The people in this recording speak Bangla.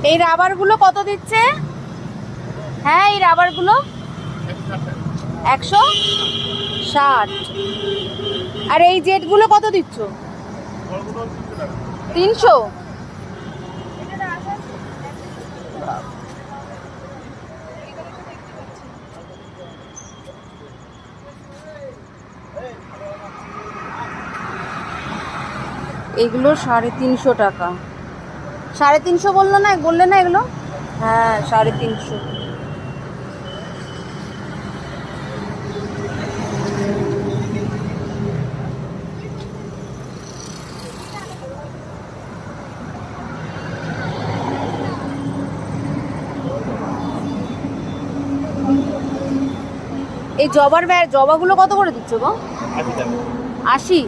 এই রাবারগুলো কত দিচ্ছে? হ্যাঁ, এই রাবারগুলো 160। আর এই জেটগুলো কত দিচ্ছ? 300। এগুলো 350 টাকা। 350 বললে না এগুলো? হ্যাঁ, 350। এই জবাগুলো কত করে দিচ্ছ গো? 80।